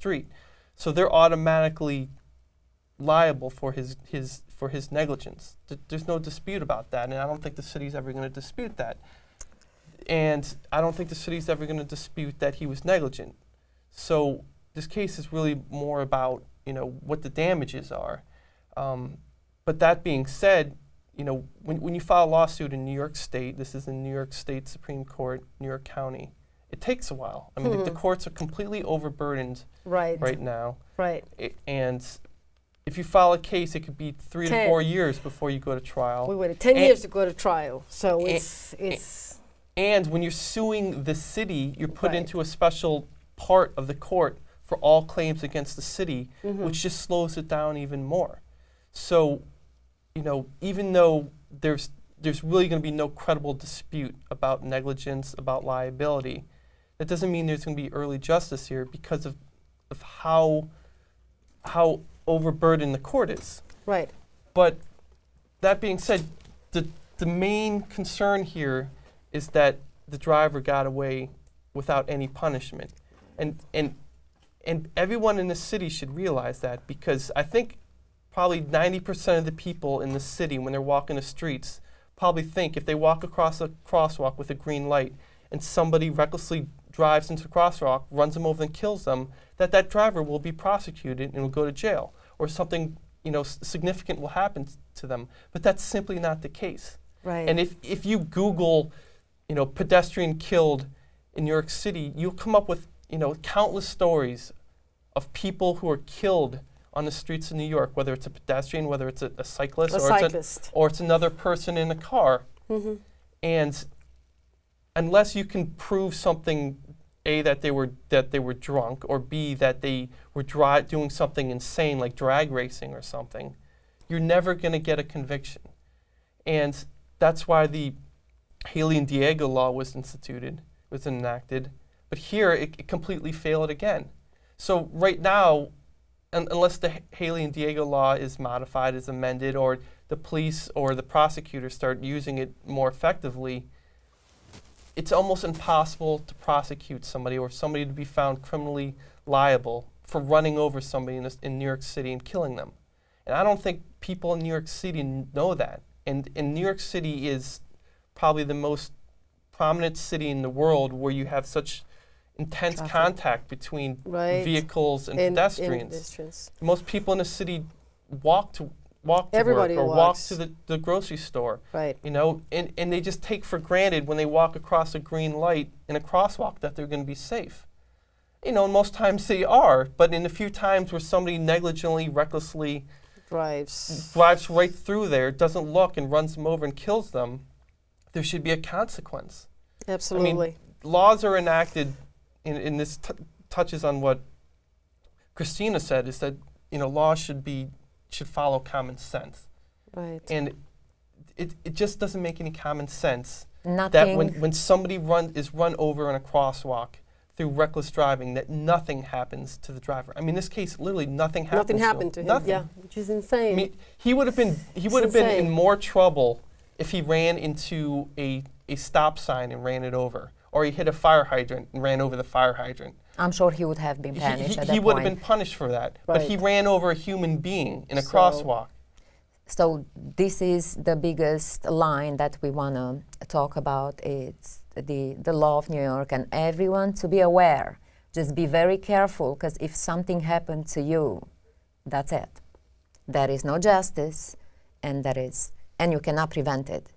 street. So they're automatically liable for his negligence. There's no dispute about that, and I don't think the city's ever going to dispute that. And I don't think the city's ever going to dispute that he was negligent. So this case is really more about, you know, what the damages are. But that being said, you know, when you file a lawsuit in New York State, this is in New York State Supreme Court, New York County, it takes a while. I mean, the courts are completely overburdened right now. Right. And if you file a case, it could be 3 to 4 years before you go to trial. We waited 10 years to go to trial, so it's... And when you're suing the city, you're put into a special part of the court for all claims against the city, which just slows it down even more. So, you know, even though there's really going to be no credible dispute about negligence, about liability, that doesn't mean there's going to be early justice here because of how overburdened the court is. Right. But that being said, the main concern here is that the driver got away without any punishment. And everyone in the city should realize that, because I think probably 90% of the people in the city, when they're walking the streets, probably think if they walk across a crosswalk with a green light and somebody recklessly drives into the crosswalk, runs them over and kills them, that driver will be prosecuted and will go to jail, or something, you know, significant will happen to them. But that's simply not the case. Right. And if you Google, you know, pedestrian killed in New York City, you'll come up with, you know, countless stories of people who are killed on the streets of New York, whether it's a pedestrian, whether it's a cyclist, or it's another person in a car. And unless you can prove something, A, that they were drunk, or B, that they were doing something insane like drag racing or something, you're never going to get a conviction. And that's why the Haley and Diego law was enacted. But here, it completely failed again. So right now, unless the Haley and Diego law is modified, is amended, or the police or the prosecutors start using it more effectively, it's almost impossible to prosecute somebody or somebody to be found criminally liable for running over somebody in New York City and killing them. And I don't think people in New York City know that. And New York City is probably the most prominent city in the world where you have such intense contact between vehicles and pedestrians. Most people in the city walk to work or walk to the grocery store. Right. You know, and they just take for granted when they walk across a green light in a crosswalk that they're going to be safe. You know, and most times they are, but in a few times where somebody negligently, recklessly drives right through there, doesn't look, and runs them over and kills them, there should be a consequence. Absolutely. I mean, laws are enacted, and this touches on what Cristina said, is that, you know, laws should follow common sense. Right. And it just doesn't make any common sense that when somebody is run over in a crosswalk through reckless driving, that nothing happens to the driver. I mean, in this case, literally nothing happened. Nothing happened to him. Nothing. Yeah, which is insane. I mean, he would have been in more trouble if he ran into a stop sign and ran it over, or he hit a fire hydrant and ran over the fire hydrant. I'm sure he would have been punished at that He would have point. been punished for that. Right. But he ran over a human being in a crosswalk. So this is the biggest line that we want to talk about. It's the law of New York, and everyone to be aware. Just be very careful, because if something happened to you, that's it. There is no justice, and you cannot prevent it.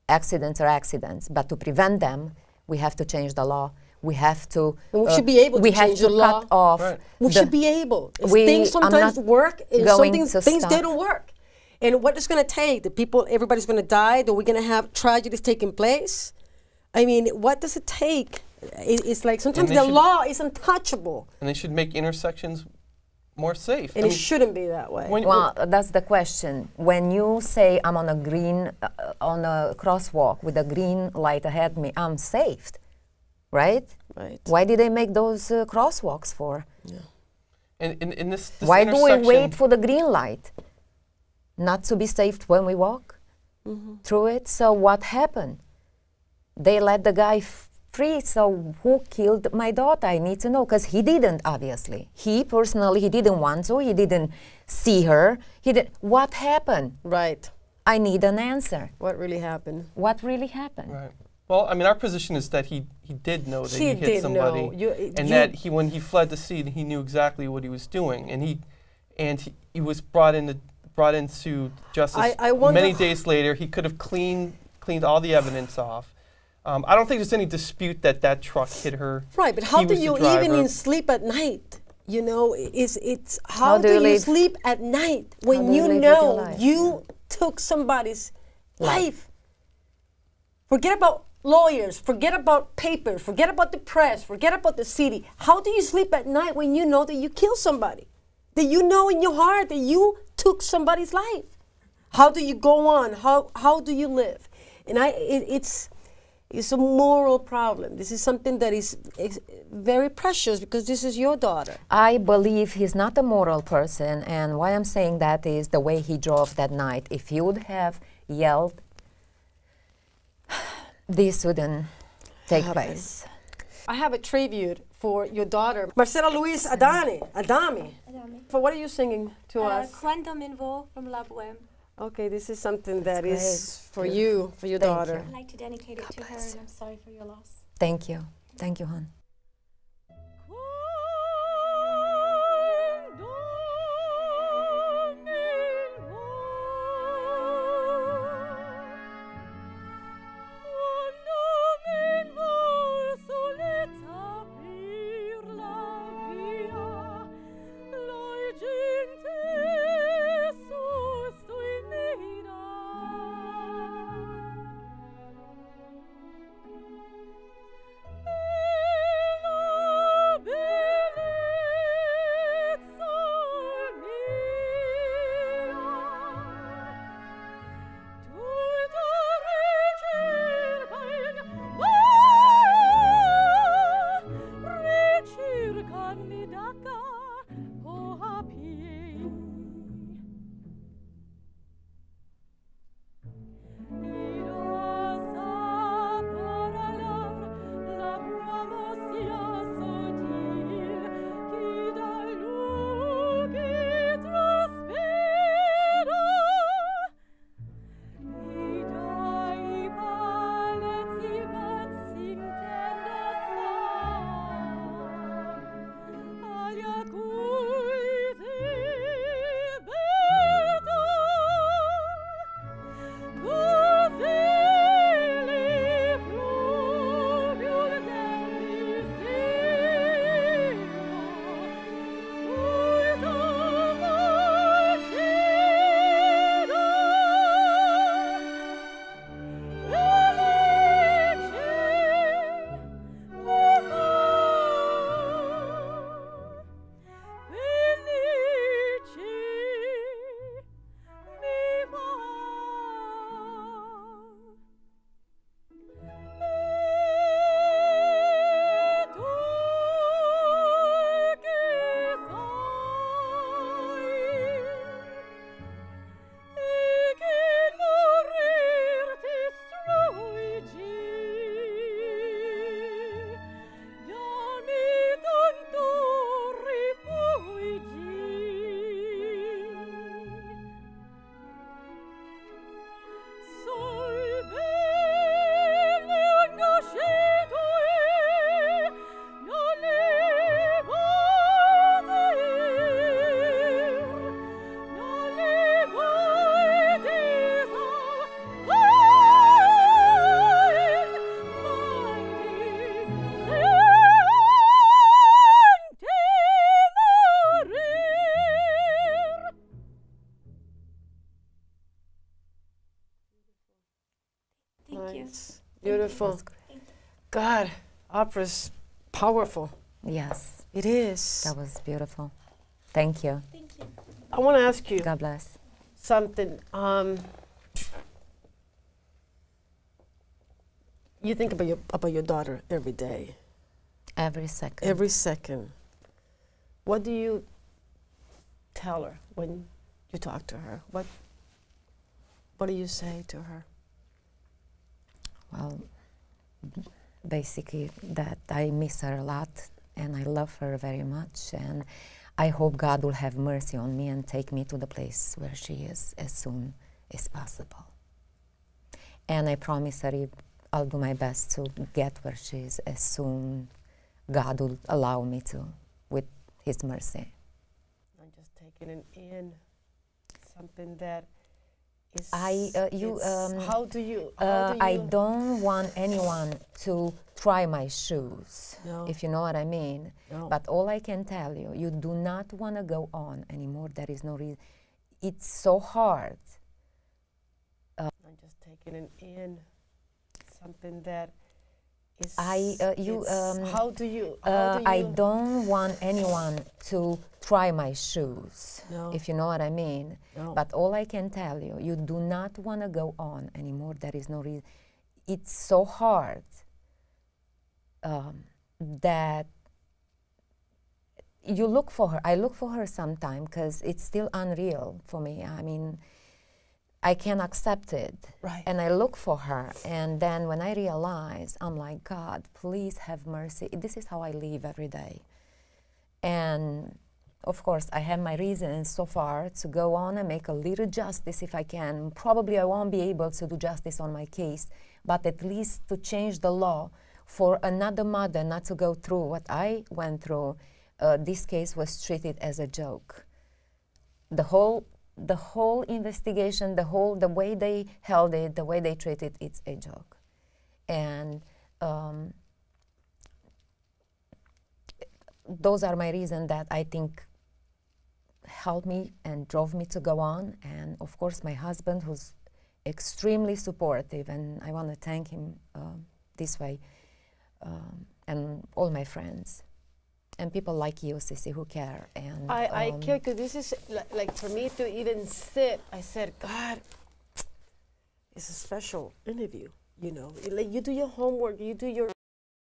Accidents are accidents, but to prevent them, we have to change the law. We have to. And we should be able to change the law. Cut off. Right. We should be able. Things sometimes work, and things they don't work. And what it's going to take? Everybody's going to die? That we're going to have tragedies taking place? I mean, what does it take? It's like sometimes the law is untouchable. And they should make intersections more safe. And it shouldn't be that way. Well, that's the question. When you say I'm on a crosswalk with a green light ahead of me, I'm safe, right? Right. Why did they make those crosswalks for? Yeah. And in this why do we wait for the green light? Not to be safe when we walk through it. So what happened? They let the guy street, so who killed my daughter? I need to know, because he didn't, obviously. He personally, he didn't want to. He didn't see her. What happened? Right. I need an answer. What really happened? What really happened? Right. Well, I mean, our position is that he did know that he hit somebody, and that when he fled the scene, he knew exactly what he was doing, and he was brought into justice many days later. He could have cleaned all the evidence off. I don't think there's any dispute that truck hit her. Right, but how do you even sleep at night? You know, it's how do you sleep at night when you know you took somebody's life? Forget about lawyers, forget about papers, forget about the press, forget about the city. How do you sleep at night when you know that you killed somebody? That you know in your heart that you took somebody's life? How do you go on? How do you live? And it's a moral problem. This is something that is very precious because this is your daughter. I believe he's not a moral person, and why I'm saying that is the way he drove that night. If he would have yelled, this wouldn't take place. I have a tribute for your daughter, Marcella, Louise, Adame. For what are you singing to us? Quando me vo from La Boheme. Okay, this is something that is for you, for your daughter. I'd like to dedicate it to her, and I'm sorry for your loss. Thank you. Thank you, hon. Beautiful. God, opera's powerful. Yes. It is. That was beautiful. Thank you. Thank you. I want to ask you. God bless. Something. You think about your daughter every day. Every second. Every second. What do you tell her when you talk to her? What do you say to her? Well, basically that I miss her a lot and I love her very much, and I hope God will have mercy on me and take me to the place where she is as soon as possible. And I promise her I'll do my best to get where she is as soon God will allow me to, with His mercy. I'm just taking it in, something that is... how do you... I don't want anyone to try my shoes, if you know what I mean. No. But all I can tell you, you do not want to go on anymore. There is no reason. It's so hard. I'm just taking it in, something that is... I don't want anyone to try my shoes, if you know what I mean. No. But all I can tell you, you do not want to go on anymore. There is no reason. It's so hard that you look for her. I look for her sometime because it's still unreal for me. I mean, I can't accept it. Right. And I look for her. And then when I realize, I'm like, God, please have mercy. This is how I live every day. And of course, I have my reasons so far to go on and make a little justice if I can. Probably I won't be able to do justice on my case, but at least to change the law for another mother not to go through what I went through. This case was treated as a joke. The whole investigation, the way they held it, the way they treated it, it's a joke. And those are my reasons that I think helped me and drove me to go on. And of course, my husband, who's extremely supportive, and I want to thank him this way, and all my friends. And people like you, Sissy, who care. And I care because this is like for me to even sit. I said, God, it's a special interview. You know, like you do your homework, you do your